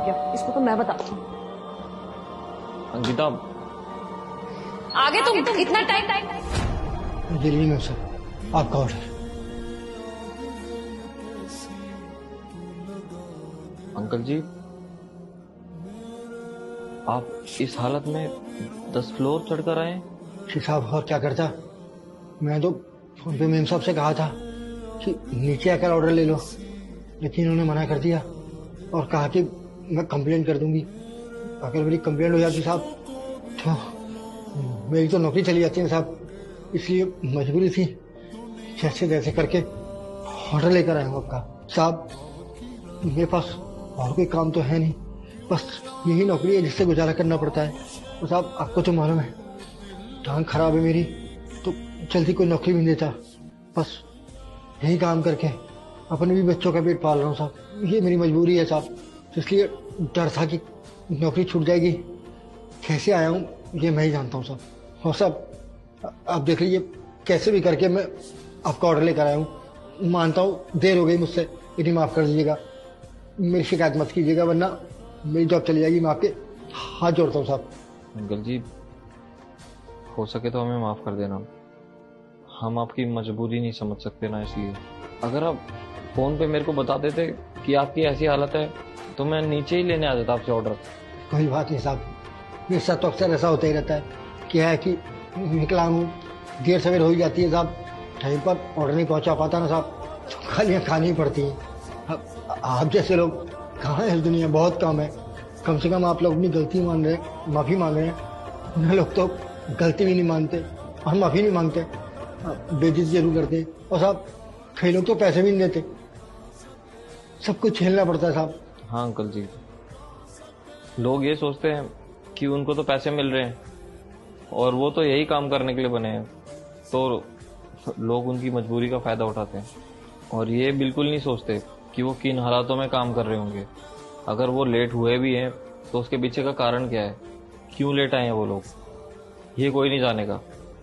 गया, इसको तो मैं बताती हूँ। अंकिता आगे तुम इतना टाइम दिल्ली में सर आपका ऑर्डर। अंकल जी, आप इस हालत में 10 फ्लोर चढ़कर आए? साहब और क्या करता, मैं तो फोन पे मेम साहब से कहा था कि नीचे आकर ऑर्डर ले लो, लेकिन उन्होंने मना कर दिया और कहा कि मैं कंप्लेंट कर दूंगी। अगर मेरी कंप्लेंट हो जाती साहब तो मेरी तो नौकरी चली जाती है साहब, इसलिए मजबूरी थी जैसे तैसे करके ऑर्डर लेकर आया हूँ आपका। साहब मेरे पास और कोई काम तो है नहीं, बस यही नौकरी है जिससे गुजारा करना पड़ता है। तो साहब आपको तो मालूम है टांग खराब है मेरी, तो जल्दी कोई नौकरी भी नहीं देता, बस यही काम करके अपने भी बच्चों का पेट पाल रहा हूँ साहब। ये मेरी मजबूरी है साहब, इसलिए डर था कि नौकरी छूट जाएगी। कैसे आया हूँ ये मैं ही जानता हूँ साहब। और साहब आप देख लीजिए कैसे भी करके मैं आपका ऑर्डर लेकर आया हूँ। मानता हूँ देर हो गई मुझसे, लेकिन माफ़ कर दीजिएगा, मेरी शिकायत मत कीजिएगा वरना मेरी जॉब चली जाएगी। मैं आपके हाथ जोड़ता हूँ साहब। अंकल जी, हो सके तो हमें माफ कर देना, हम आपकी मजबूरी नहीं समझ सकते ना, इसलिए अगर आप फोन पे मेरे को बता देते कि आपकी ऐसी हालत है तो मैं नीचे ही लेने आ जाता आपसे ऑर्डर। कोई बात नहीं साहब, मेरे साथ तो अक्सर ऐसा होता ही रहता है। क्या है कि निकला हूँ, देर सवेर हो ही जाती है साहब, टाइम पर ऑर्डर नहीं पहुँचा पाता ना साहब, तो गालियाँ खानी ही पड़ती हैं। आप जैसे लोग कहाँ है इस दुनिया में, बहुत कम है। कम से कम आप लोग अपनी गलती मान रहे हैं, माफ़ी मांग रहे हैं। उन्हें लोग तो गलती भी नहीं मानते और माफ़ी नहीं मांगते, बेइज्जती जरूर करते हैं। और साहब कई लोग तो पैसे भी नहीं देते, सब कुछ झेलना पड़ता है साहब। हाँ अंकल जी, लोग ये सोचते हैं कि उनको तो पैसे मिल रहे हैं और वो तो यही काम करने के लिए बने हैं, तो लोग उनकी मजबूरी का फायदा उठाते हैं और ये बिल्कुल नहीं सोचते कि वो किन हालातों में काम कर रहे होंगे। अगर वो लेट हुए भी हैं तो उसके पीछे का कारण क्या है, क्यों लेट आए हैं वो लोग, ये कोई नहीं जानेगा।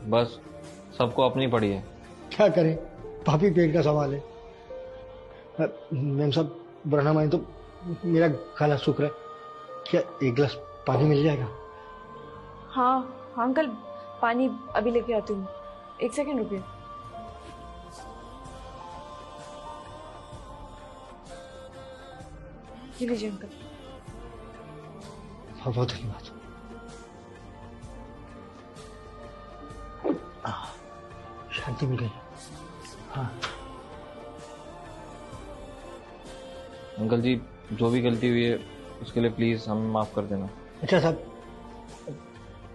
बस सबको अपनी पड़ी है। क्या करें, पापी पेट का सवाल है। मैम साहब बरना माने तो मेरा गला सूख रहा है, क्या एक गिलास पानी मिल जाएगा? हाँ हाँ अंकल, पानी अभी लेके आती हूँ, 1 सेकंड रुकिए। ये लीजिए अंकल। बहुत बहुत धन्यवाद। शांति मिल गई। हाँ अंकल जी, जो भी गलती हुई है उसके लिए प्लीज हमें माफ कर देना। अच्छा साहब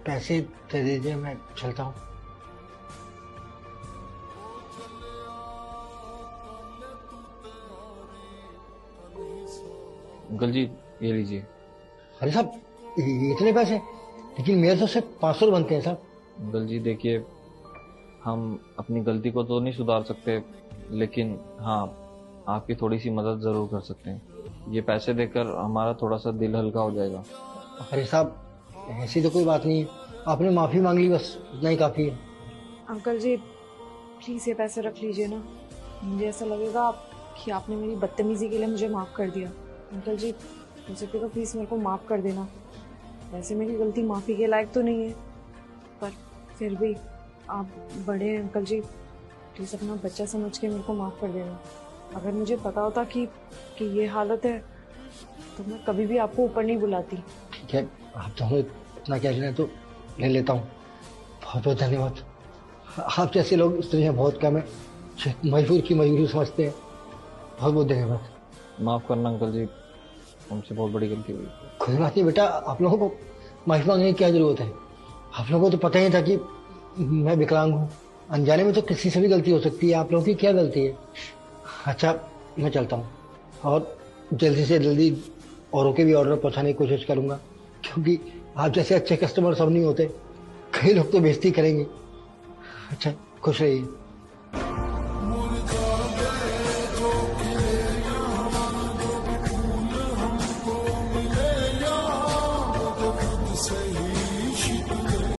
पैसे दे दीजिए, मैं चलता हूँ। अंकल जी ये लीजिए। अरे साहब इतने पैसे, लेकिन मेरे तो सिर्फ 500 बनते हैं साहब। अंकल जी देखिए, हम अपनी गलती को तो नहीं सुधार सकते, लेकिन हाँ आपकी थोड़ी सी मदद जरूर कर सकते हैं। ये पैसे देकर हमारा थोड़ा सा दिल हल्का हो जाएगा। अरे साहब ऐसी तो कोई बात नहीं है, आपने माफ़ी मांग ली, बस इतना ही काफ़ी है। अंकल जी प्लीज़ ये पैसे रख लीजिए ना, मुझे ऐसा लगेगा कि आपने मेरी बदतमीजी के लिए मुझे माफ़ कर दिया। अंकल जी हो सके तो प्लीज़ मेरे को माफ़ कर देना। वैसे मेरी गलती माफ़ी के लायक तो नहीं है, पर फिर भी आप बड़े हैं अंकल जी, प्लीज़ अपना बच्चा समझ के मेरे को माफ़ कर देना। अगर मुझे पता होता कि ये हालत है तो मैं कभी भी आपको ऊपर नहीं बुलाती। ठीक है, आप चाहो इतना कह रहे हैं तो ले लेता हूँ। बहुत बहुत धन्यवाद। आप जैसे लोग इस दुनिया बहुत कम है, मजबूर की मजबूरी समझते हैं। बहुत बहुत धन्यवाद। माफ करना अंकल जी, हमसे बहुत बड़ी गलती हुई। कोई बात नहीं बेटा, आप लोगों को माफी मांगने की क्या जरूरत है। आप लोगों को तो पता ही था कि मैं विकलांग हूँ, अनजाने में तो किसी से भी गलती हो सकती है, आप लोगों की क्या गलती है। अच्छा मैं चलता हूँ और जल्दी से जल्दी औरों के भी ऑर्डर पहुँचाने की कोशिश करूँगा, क्योंकि आप जैसे अच्छे कस्टमर सब नहीं होते, कई लोग तो बेइज्जती करेंगे। अच्छा खुश रहिए।